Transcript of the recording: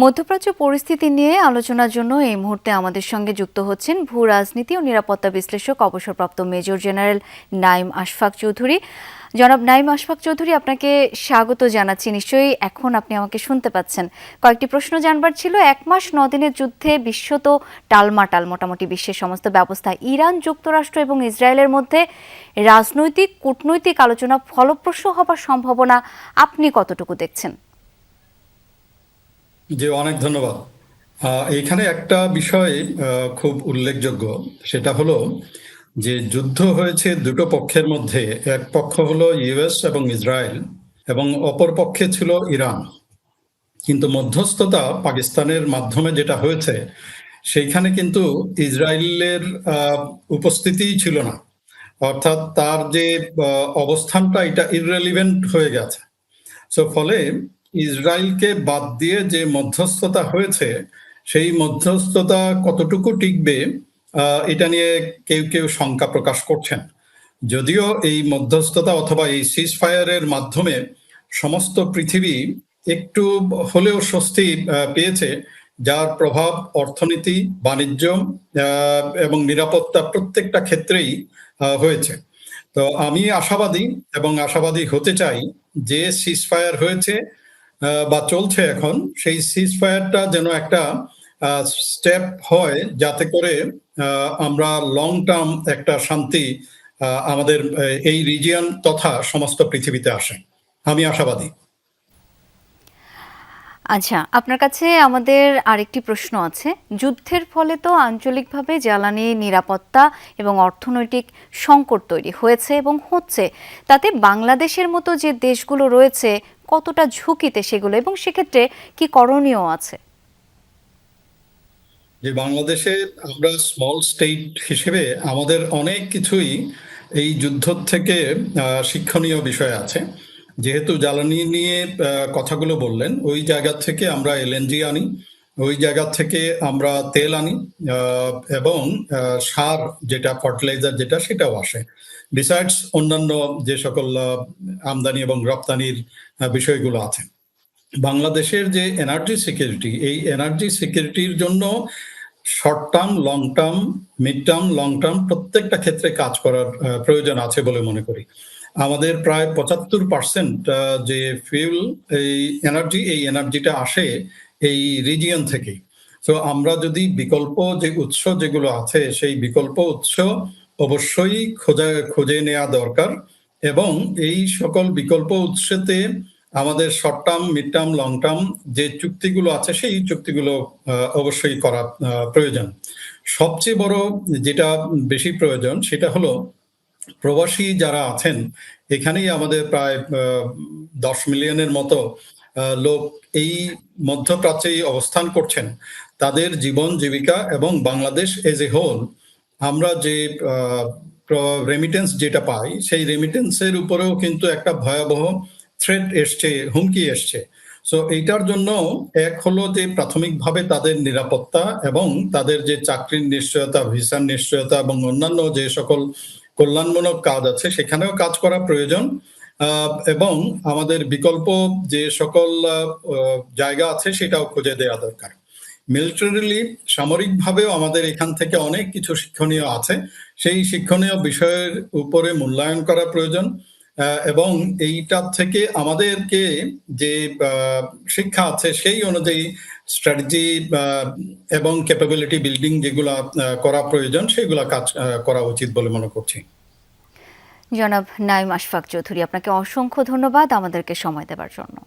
মধ্যপ্রাচ্য পরিস্থিতি নিয়ে আলোচনার জন্য এই মুহূর্তে আমাদের সঙ্গে যুক্ত হচ্ছেন ভূ রাজনীতি ও নিরাপত্তা বিশ্লেষক অবসরপ্রাপ্ত মেজর জেনারেল নাঈম আশফাক চৌধুরী। জনাব নাঈম আশফাক চৌধুরী, আপনাকে স্বাগত জানাচ্ছি। নিশ্চয়ই এখন আপনি আমাকে শুনতে পাচ্ছেন। কয়েকটি প্রশ্ন জানবার ছিল। 1 মাস 9 দিনের যুদ্ধে বিশ্ব তো টালমাটাল, মোটামুটি বিশ্বের সমস্ত ব্যবস্থা। ইরান, যুক্তরাষ্ট্র এবং ইসরায়েলের মধ্যে রাজনৈতিক কূটনৈতিক আলোচনা ফলপ্রসূ হবার সম্ভাবনা আপনি কতটুকু দেখছেন? জি, অনেক ধন্যবাদ। এখানে একটা বিষয় খুব উল্লেখযোগ্য, সেটা হলো যে যুদ্ধ হয়েছে দুটো পক্ষের মধ্যে। এক পক্ষ হলো ইউএস এবং ইসরায়েল, এবং অপর পক্ষে ছিল ইরান। কিন্তু মধ্যস্থতা পাকিস্তানের মাধ্যমে যেটা হয়েছে, সেইখানে কিন্তু ইসরায়েলের উপস্থিতিই ছিল না। অর্থাৎ তার যে অবস্থানটা, এটা ইররেলিভেন্ট হয়ে গেছে। সো ফলে ইসরায়েলকে বাদ দিয়ে যে মধ্যস্থতা হয়েছে, সেই মধ্যস্থতা কতটুকু টিকবে এটা নিয়ে কেউ কেউ শঙ্কা প্রকাশ করছেন। যদিও এই মধ্যস্থতা অথবা এই সিজ ফায়ারের মাধ্যমে সমস্ত পৃথিবী একটু হলেও স্বস্তি পেয়েছে, যার প্রভাব অর্থনীতি, বাণিজ্য এবং নিরাপত্তা প্রত্যেকটা ক্ষেত্রেই হয়েছে। তো আমি আশাবাদী এবং আশাবাদী হতে চাই যে সিজ ফায়ার হয়েছে বা চলছে এখন, সেই সিজ ফায়ারটা যেন একটা স্টেপ হয়, যাতে করে আমরা লং টার্ম একটা শান্তি আমাদের এই রিজিয়ন তথা সমস্ত পৃথিবীতে আসে। আমি আশাবাদী। আচ্ছা, আপনার কাছে আমাদের আরেকটি প্রশ্ন আছে। যুদ্ধের ফলে তো আঞ্চলিকভাবে জ্বালানি, নিরাপত্তা এবং অর্থনৈতিক সংকট তৈরি হয়েছে এবং হচ্ছে। তাতে বাংলাদেশের মতো যে দেশগুলো রয়েছে, কতটা ঝুঁকিতে সেগুলো, এবং সেক্ষেত্রে কি করণীয় আছে? যে বাংলাদেশে আমরা স্মল স্টেট হিসেবে আমাদের অনেক কিছুই এই যুদ্ধ থেকে শিক্ষণীয় বিষয় আছে। যেহেতু জ্বালানি নিয়ে কথাগুলো বললেন, ওই জায়গা থেকে আমরা এলএনজি আনি, ওই জায়গা থেকে আমরা তেল আনি, এবং সার যেটা ফার্টিলাইজার যেটা, সেটাও আসে। বিসাইডস অন্যান্য যে সকল আমদানি এবং রপ্তানির বিষয়গুলো আছে। বাংলাদেশের যে এনার্জি সিকিউরিটি, এই এনার্জি সিকিউরিটির জন্য short term, long term, mid term, long term প্রত্যেকটা ক্ষেত্রে কাজ করার প্রয়োজন আছে বলে মনে করি। আমাদের প্রায় 75% যে ফিউল, এই এনার্জিটা আসে এই রিজিয়ন থেকেই। তো আমরা যদি বিকল্প যে উৎস যেগুলো আছে, সেই বিকল্প উৎস অবশ্যই খুঁজে নেওয়া দরকার, এবং এই সকল বিকল্প উৎসতে আমাদের short term, mid term, long term যে চুক্তিগুলো আছে, সেই চুক্তিগুলো অবশ্যই করা প্রয়োজন। সবচেয়ে বড় যেটা বেশি প্রয়োজন, সেটা হলো প্রবাসী যারা আছেন, এখানেই আমাদের প্রায় 10 মিলিয়নের মতো লোক এই মধ্যপ্রাচ্যেই অবস্থান করছেন। তাদের জীবন জীবিকা এবং বাংলাদেশ এজ এ হোল, আমরা যে রেমিটেন্স যেটা পাই, সেই রেমিটেন্সের উপরেও কিন্তু একটা ভয়াবহ থ্রেট এসছে, হুমকি এসছে। সো এইটার জন্য এক হলো যে প্রাথমিকভাবে তাদের নিরাপত্তা এবং তাদের যে চাকরির নিশ্চয়তা, ভিসার নিশ্চয়তা এবং অন্যান্য যে সকল কল্যাণমূলক কাজ আছে, সেখানেও কাজ করা প্রয়োজন। এবং আমাদের বিকল্প যে সকল জায়গা আছে, সেটাও খুঁজে দেওয়া দরকার। মিলিটারিলি, সামরিকভাবেও আমাদের এখান থেকে অনেক কিছু শিক্ষণীয় আছে। সেই শিক্ষণীয় বিষয়ের উপরে মূল্যায়ন করা প্রয়োজন, এবং এইটার থেকে আমাদেরকে যে শিক্ষা আছে, সেই অনুযায়ী স্ট্র্যাটেজি এবং ক্যাপাবিলিটি বিল্ডিং যেগুলা করা প্রয়োজন, সেগুলা কাজ করা উচিত বলে মনে করছি। জনাব নাঈম আশফাক চৌধুরী, আপনাকে অসংখ্য ধন্যবাদ আমাদেরকে সময় দেওয়ার জন্য।